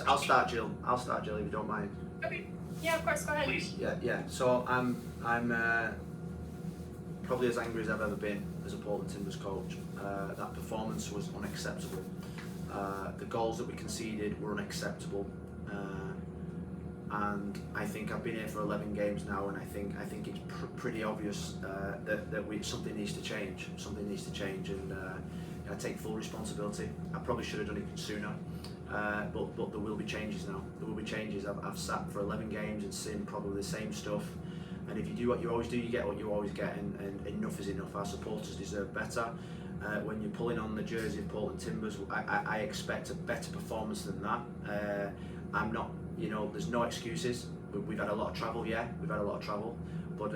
I'll start, Jill. If you don't mind. Okay. Yeah, of course. Go ahead. Please. Yeah. So I'm probably as angry as I've ever been as a Portland Timbers coach. That performance was unacceptable. The goals that we conceded were unacceptable. And I think I've been here for 11 games now, and I think it's pretty obvious that something needs to change. Something needs to change, and I take full responsibility. I probably should have done it sooner, but there will be changes now. There will be changes. I've sat for 11 games and seen probably the same stuff. And if you do what you always do, you get what you always get, and enough is enough. Our supporters deserve better. When you're pulling on the jersey of Portland Timbers, I expect a better performance than that. I'm not. There's no excuses. We've had a lot of travel, but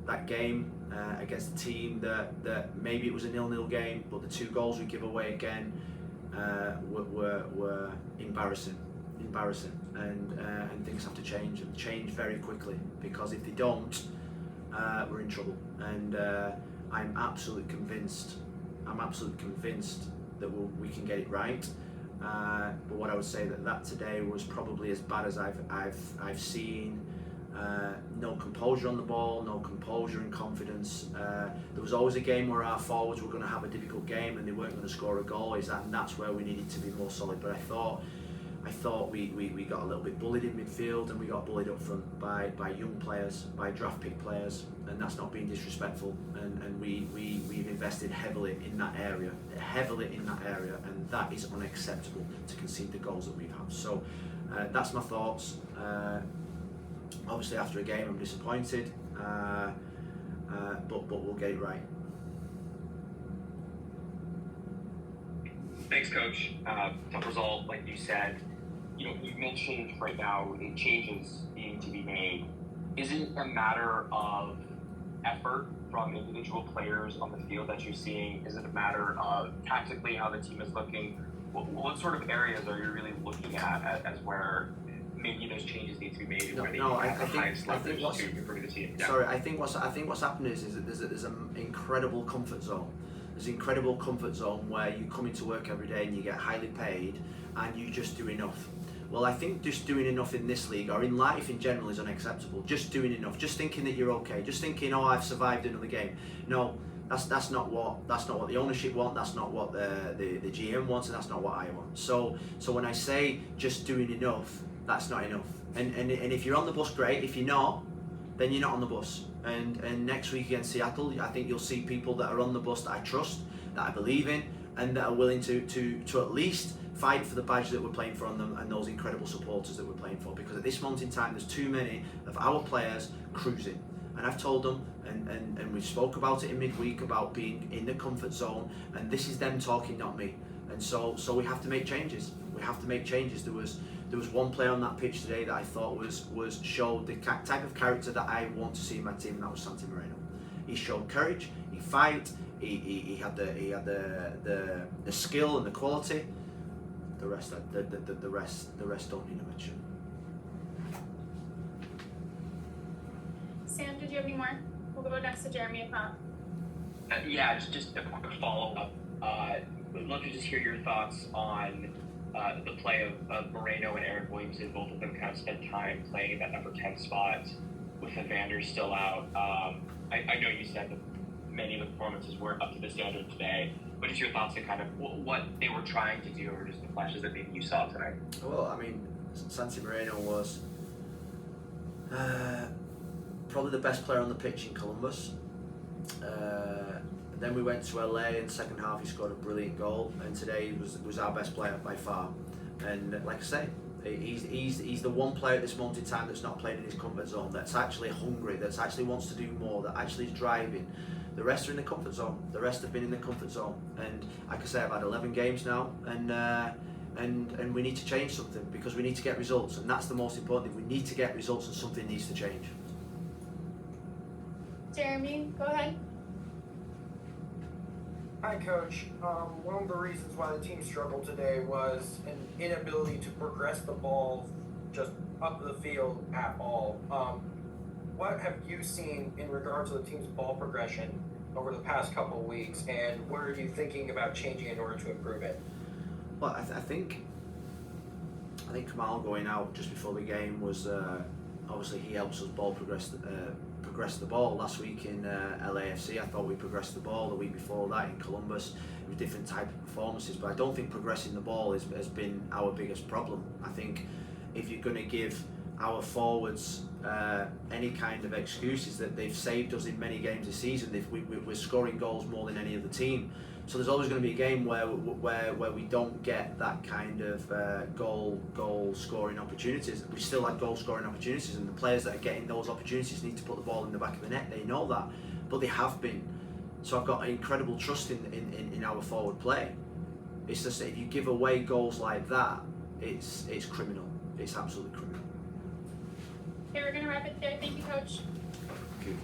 that game against a team that maybe it was a 0-0 game, but the 2 goals we give away again were embarrassing, and things have to change very quickly, because if they don't, we're in trouble. And I'm absolutely convinced that we can get it right. But what I would say that today was probably as bad as I've seen. No composure on the ball, no composure and confidence. There was always a game where our forwards were going to have a difficult game and they weren't going to score a goal. And that's where we needed to be more solid. But I thought we got a little bit bullied in midfield, and we got bullied up front by young players, by draft pick players, and that's not being disrespectful. And we've invested heavily in that area, and that is unacceptable to concede the goals that we've had. So that's my thoughts. Obviously, after a game, I'm disappointed, but we'll get it right. Thanks, Coach. Tough result, like you said. You mentioned right now the changes needing to be made. Is it a matter of effort from individual players on the field that you're seeing? Is it a matter of tactically how the team is looking? What sort of areas are you really looking at as where maybe those changes need to be made? I think what's happened is that there's an incredible comfort zone. There's an incredible comfort zone where you come into work every day and you get highly paid and you just do enough. Well, I think just doing enough in this league or in life in general is unacceptable. Just doing enough, just thinking that you're okay, just thinking, I've survived another game. No, that's not what the ownership want. That's not what the GM wants, and that's not what I want. So when I say just doing enough, that's not enough. And if you're on the bus, great. If you're not, then you're not on the bus. And next week against Seattle, I think you'll see people that are on the bus that I trust, that I believe in, and that are willing to at least fight for the badge that we're playing for on them, and those incredible supporters that we're playing for. Because at this moment in time, there's too many of our players cruising. And I've told them, and we spoke about it in midweek, about being in the comfort zone, and this is them talking, not me. And so we have to make changes. There was one player on that pitch today that I thought showed the type of character that I want to see in my team, and that was Santi Moreno. He showed courage, he fight, he had the skill and the quality. The rest don't need a mention. Sam, did you have any more? We'll go next to Jeremy if not. Yeah, just a quick follow-up. I'd love to just hear your thoughts on the play of Moreno and Eric Williamson. Both of them kind of spent time playing in that number 10 spot with Evander still out. I know you said that many of the performances weren't up to the standard today, but just your thoughts on kind of what they were trying to do, or just the flashes that maybe you saw tonight? Well, I mean, Santi Moreno was probably the best player on the pitch in Columbus. Then we went to LA, and second half he scored a brilliant goal, and today he was our best player by far. And like I say, he's the one player at this moment in time that's not playing in his comfort zone, that's actually hungry, that's actually wants to do more, that actually is driving. The rest are in the comfort zone. The rest have been in the comfort zone. And like I say, I've had 11 games now, and we need to change something, because we need to get results, and that's the most important thing. We need to get results, and something needs to change. Jeremy, go ahead. Hi, Coach. One of the reasons why the team struggled today was an inability to progress the ball just up the field at all. What have you seen in regards to the team's ball progression over the past couple of weeks, and what are you thinking about changing in order to improve it? Well, I think think Kamal going out just before the game was obviously he helps us ball progress the ball. Last week in LAFC, I thought we progressed the ball. The week before that in Columbus, with different type of performances. But I don't think progressing the ball has been our biggest problem. I think if you're going to give our forwards any kind of excuses that they've saved us in many games this season, we're scoring goals more than any other team. So there's always going to be a game where we don't get that kind of goal scoring opportunities. We still have goal scoring opportunities, and the players that are getting those opportunities need to put the ball in the back of the net. They know that, but they have been. So I've got incredible trust in our forward play. It's just that if you give away goals like that, it's criminal. It's absolutely criminal. Okay, we're gonna wrap it there. Thank you, Coach. Thank you.